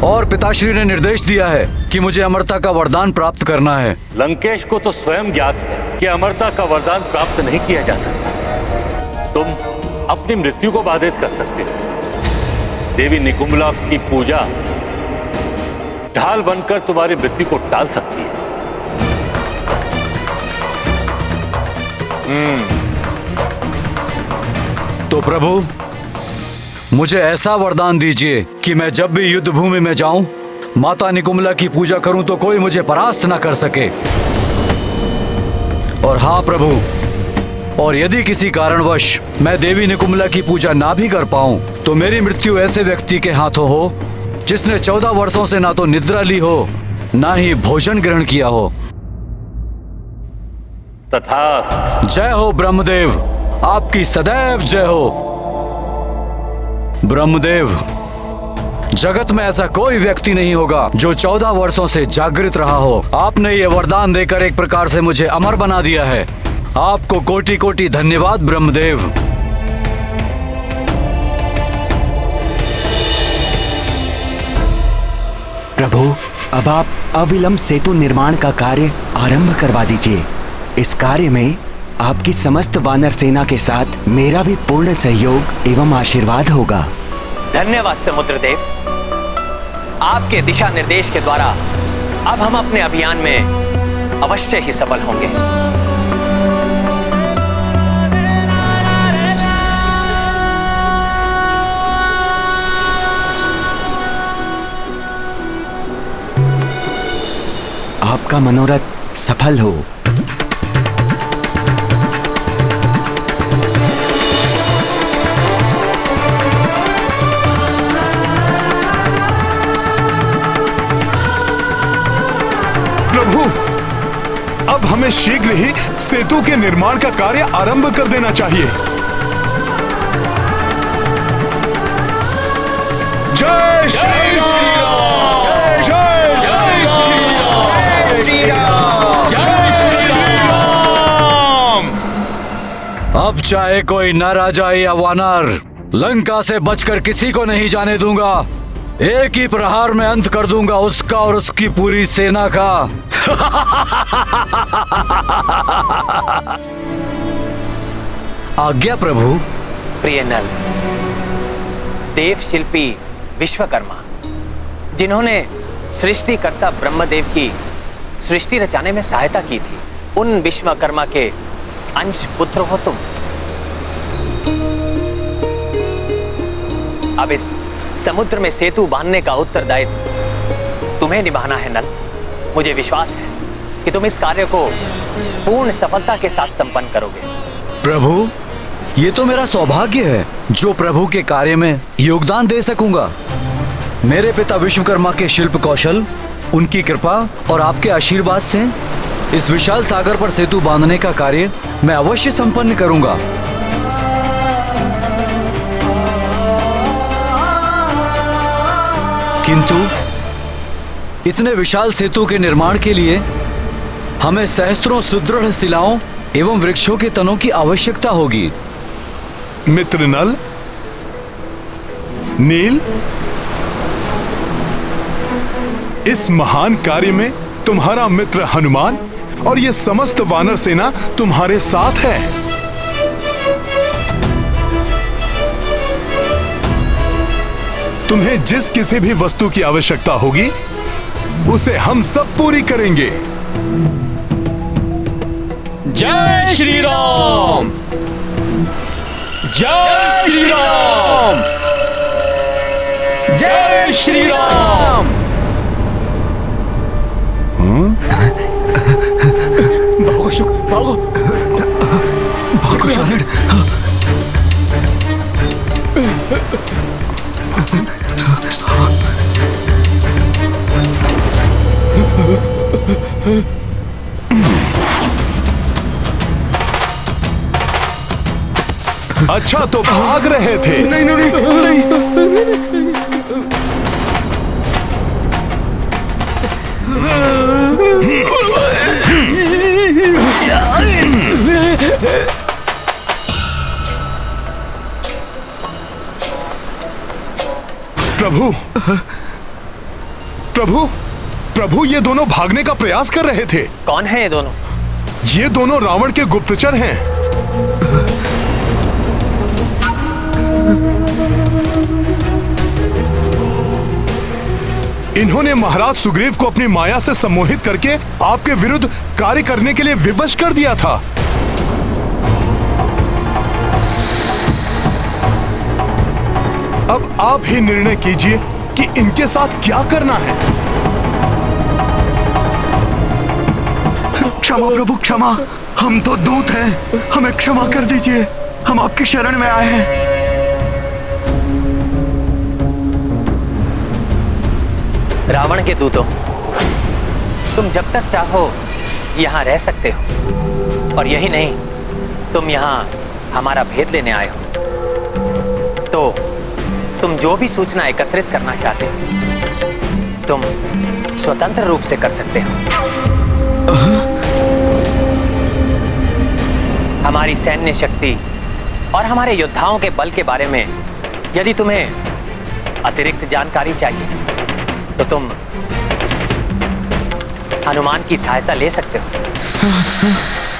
और पिताश्री ने निर्देश दिया है कि मुझे अमरता का वरदान प्राप्त करना है। लंकेश को तो स्वयं ज्ञात है कि अमरता का वरदान प्राप्त नहीं किया जा सकता। तुम अपनी मृत्यु को बाधित कर सकते हो। देवी निकुंभला की पूजा ढाल बनकर तुम्हारी मृत्यु को टाल सकती है। तो प्रभु, मुझे ऐसा वरदान दीजिए कि मैं जब भी युद्ध भूमि में जाऊं, माता निकुंभला की पूजा करूं तो कोई मुझे परास्त न कर सके। और हाँ प्रभु, और यदि किसी कारणवश मैं देवी निकुंभला की पूजा ना भी कर पाऊं, तो मेरी मृत्यु ऐसे व्यक्ति के हाथों हो जिसने 14 वर्षों से ना तो निद्रा ली हो, ना ही भोजन ग्रहण किया हो। तथा जय हो ब्रह्मदेव, आपकी सदैव जय हो। ब्रह्मदेव, जगत में ऐसा कोई व्यक्ति नहीं होगा जो 14 वर्षों से जागृत रहा हो। आपने ये वरदान देकर एक प्रकार से मुझे अमर बना दिया है। आपको कोटि कोटि धन्यवाद ब्रह्मदेव। प्रभु, अब आप अविलंब सेतु निर्माण का कार्य आरंभ करवा दीजिए। इस कार्य में आपकी समस्त वानर सेना के साथ मेरा भी पूर्ण सहयोग एवं आशीर्वाद होगा। धन्यवाद समुद्रदेव। आपके दिशा निर्देश के द्वारा अब हम अपने अभियान में अवश्य ही सफल होंगे। आपका मनोरथ सफल हो। प्रभु, अब हमें शीघ्र ही सेतु के निर्माण का कार्य आरंभ कर देना चाहिए। जय श्री राम! जय श्री राम! अब चाहे कोई नर आ जाए या वानर, लंका से बचकर किसी को नहीं जाने दूंगा। एक ही प्रहार में अंत कर दूंगा उसका और उसकी पूरी सेना का। आज्ञा प्रभु। प्रिय नल, देव शिल्पी विश्वकर्मा, जिन्होंने सृष्टिकर्ता ब्रह्मदेव की सृष्टि रचाने में सहायता की थी, उन विश्वकर्मा के अंश पुत्र हो तुम। अब इस समुद्र में सेतु बांधने का उत्तरदायित्व तुम्हें निभाना है नल। मुझे विश्वास है कि तुम इस कार्य को पूर्ण सफलता के साथ संपन्न करोगे। प्रभु, ये तो मेरा सौभाग्य है जो प्रभु के कार्य में योगदान दे सकूंगा। मेरे पिता विश्वकर्मा के शिल्प कौशल, उनकी कृपा और आपके आशीर्वाद से इस विशाल सागर पर सेतु बांधने का कार्य मैं अवश्य संपन्न करूंगा। किंतु इतने विशाल सेतु के निर्माण के लिए हमें सहस्त्रों सुदृढ़ शिलाओं एवं वृक्षों के तनों की आवश्यकता होगी। मित्र नल, नील, इस महान कार्य में तुम्हारा मित्र हनुमान और ये समस्त वानर सेना तुम्हारे साथ है। तुम्हें जिस किसी भी वस्तु की आवश्यकता होगी उसे हम सब पूरी करेंगे। जय श्री राम! जय श्री राम! जय श्री राम! भागो शुक, भागो, भागो शालिड। अच्छा, तो भाग रहे थे? नहीं नहीं नहीं, प्रभु, प्रभु, प्रभु, ये दोनों भागने का प्रयास कर रहे थे। कौन है ये दोनों? ये दोनों रावण के गुप्तचर हैं। इन्होंने महाराज सुग्रीव को अपनी माया से सम्मोहित करके आपके विरुद्ध कार्य करने के लिए विवश कर दिया था। अब आप ही निर्णय कीजिए कि इनके साथ क्या करना है। क्षमा प्रभु, क्षमा। हम तो दूत हैं, हमें क्षमा कर दीजिए। हम आपकी शरण में आए हैं। रावण के दूतों, तुम जब तक चाहो यहाँ रह सकते हो, और यही नहीं, तुम यहाँ हमारा भेद लेने आए हो। तो तुम जो भी सूचना एकत्रित करना चाहते हो, तुम स्वतंत्र रूप से कर सकते हो। हमारी सैन्य शक्ति और हमारे योद्धाओं के बल के बारे में यदि तुम्हें अतिरिक्त जानकारी चाहिए तो तुम हनुमान की सहायता ले सकते हो।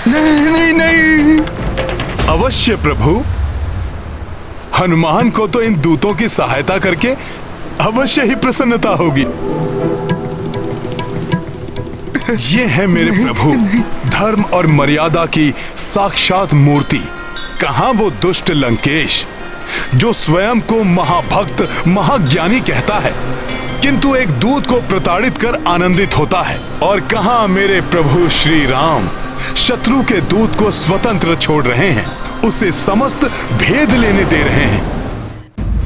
नहीं नहीं नहीं, अवश्य प्रभु। हनुमान को तो इन दूतों की सहायता करके अवश्य ही प्रसन्नता होगी। ये है मेरे प्रभु, धर्म और मर्यादा की साक्षात मूर्ति। कहां वो दुष्ट लंकेश जो स्वयं को महाभक्त महाज्ञानी कहता है, किंतु एक दूत को प्रताड़ित कर आनंदित होता है। और कहां मेरे प्रभु श्री राम शत्रु के दूत को स्वतंत्र छोड़ रहे हैं, उसे समस्त भेद लेने दे रहे हैं।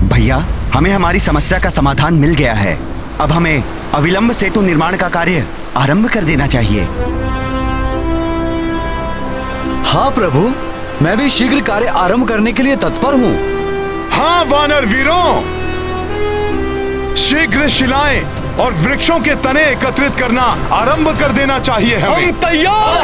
भैया, हमें हमारी समस्या का समाधान मिल गया है। अब हमें अविलंब सेतु निर्माण का कार्य आरंभ कर देना चाहिए। हाँ प्रभु, मैं भी शीघ्र कार्य आरंभ करने के लिए तत्पर हूँ। हाँ वानर वीरों, शीघ्र शिलाएं और वृक्षों के तने एकत्रित करना आरंभ कर देना चाहिए हमें। हम तैयार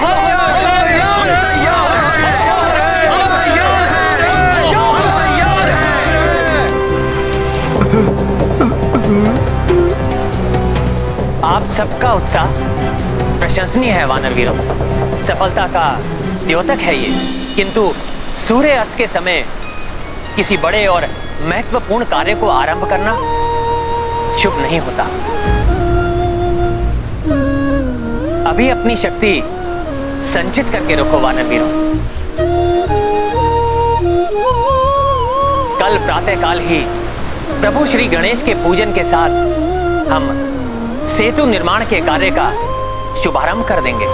आप सबका उत्साह प्रशंसनीय है वानर वीरों, सफलता का द्योतक है ये। किंतु सूर्य अस्त के समय किसी बड़े और महत्वपूर्ण कार्य को आरंभ करना शुभ नहीं होता। अभी अपनी शक्ति संचित करके रखो वानर वीरों। कल प्रातःकाल ही प्रभु श्री गणेश के पूजन के साथ हम सेतु निर्माण के कार्य का शुभारंभ कर देंगे।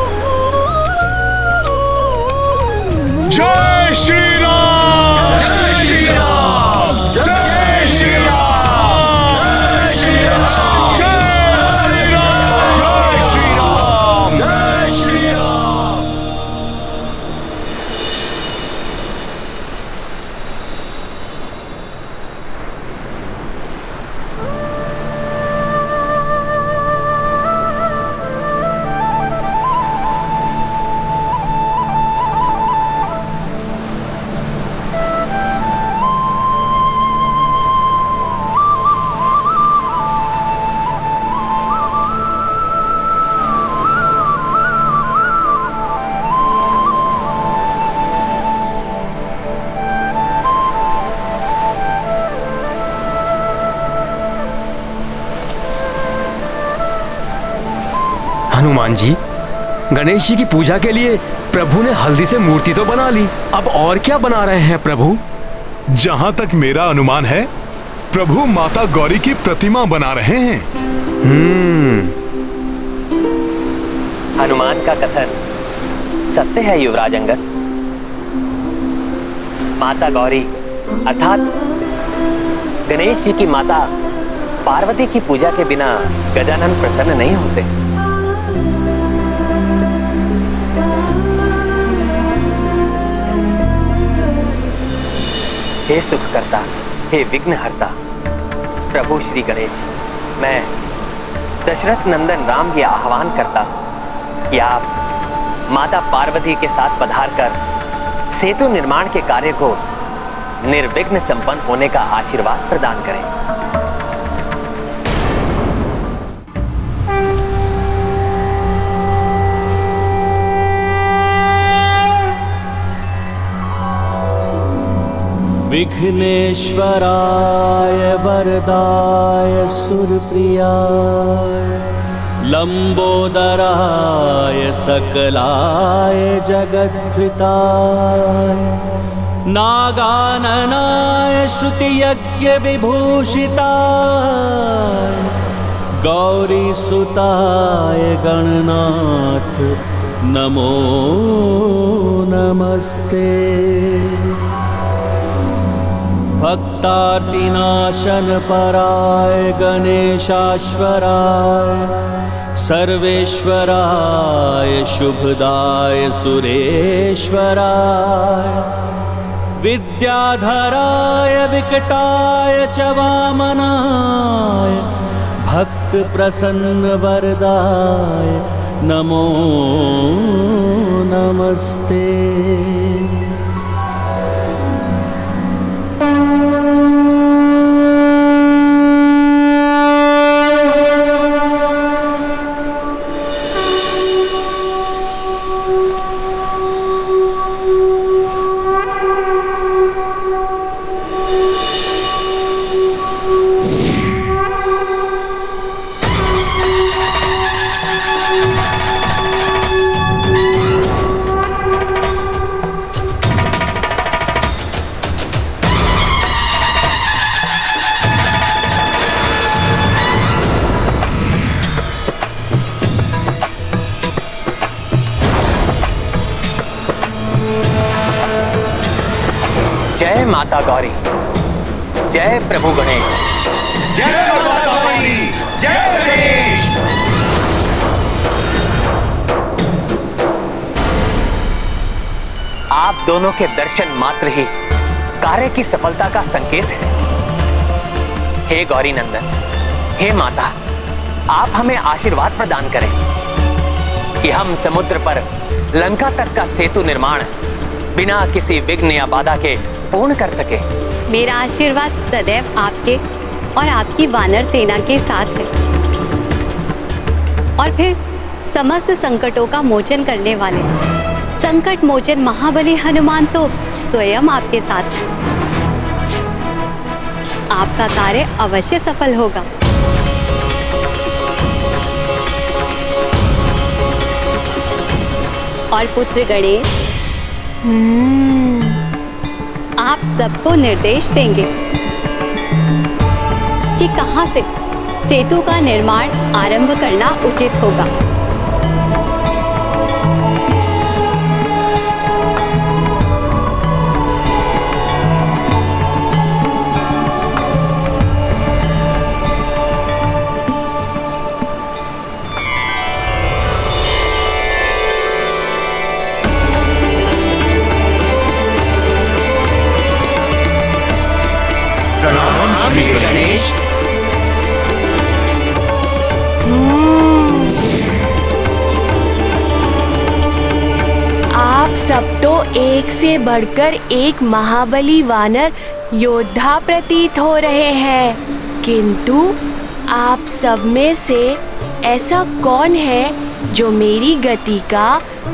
जय श्री राम! जय श्री राम! जय श्री राम! जय श्री राम! जय श्री राम! जय श्री राम! हनुमान जी, गणेश जी की पूजा के लिए प्रभु ने हल्दी से मूर्ति तो बना ली, अब और क्या बना रहे हैं प्रभु? जहां तक मेरा अनुमान है, प्रभु माता गौरी की प्रतिमा बना रहे हैं। हनुमान का कथन सत्य है युवराज अंगद। माता गौरी अर्थात गणेश जी की माता पार्वती की पूजा के बिना गजानन प्रसन्न नहीं होते। हे सुखकर्ता, हे विघ्नहर्ता, प्रभु श्री गणेश जी, मैं दशरथ नंदन राम ये आह्वान करता हूं कि आप माता पार्वती के साथ पधार कर सेतु निर्माण के कार्य को निर्विघ्न संपन्न होने का आशीर्वाद प्रदान करें। विघ्नेश्वराय वरदाय सुरप्रियाय लंबोदराय सकलाय जगद्धिताय नागाननाय श्रुतियज्ञ विभूषिताय गौरीसुताय गणनाथ नमो नमस्ते। भक्तार्तिनाशन पराय गणेशाश्वराय सर्वेश्वराय शुभदाय सुरेश्वराय विद्याधराय विकटाय च वामनाय भक्त प्रसन्न वरदाय नमो नमस्ते। माता गौरी, जय प्रभु गणेश। जय माता गौरी, जय गणेश। आप दोनों के दर्शन मात्र ही कार्य की सफलता का संकेत है। हे गौरी नंदन, हे माता, आप हमें आशीर्वाद प्रदान करें कि हम समुद्र पर लंका तक का सेतु निर्माण बिना किसी विघ्न या बाधा के पूर्ण कर सके। मेरा आशीर्वाद सदैव आपके और आपकी वानर सेना के साथ है। और फिर समस्त संकटों का मोचन करने वाले संकट मोचन महाबली हनुमान तो स्वयं आपके साथ है। आपका कार्य अवश्य सफल होगा। और पुत्र गणेश, आप सबको निर्देश देंगे कि कहां से सेतु का निर्माण आरंभ करना उचित होगा। प्रणाम श्री गणेश। आप सब तो एक से बढ़कर एक महाबली वानर योद्धा प्रतीत हो रहे हैं, किंतु आप सब में से ऐसा कौन है जो मेरी गति का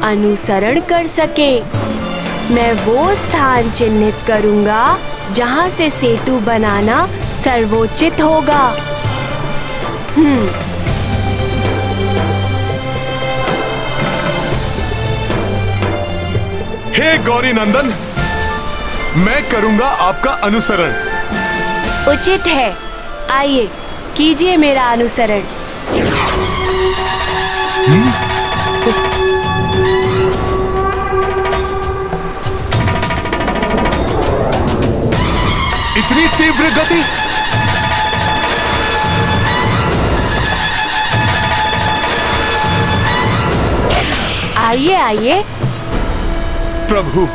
अनुसरण कर सके? मैं वो स्थान चिन्हित करूंगा जहां से सेतु बनाना सर्वोचित होगा। हे गौरी नंदन, मैं करूंगा आपका अनुसरण। उचित है, आइए कीजिए मेरा अनुसरण। इतनी तीव्र गति? आइए आइए। प्रभु,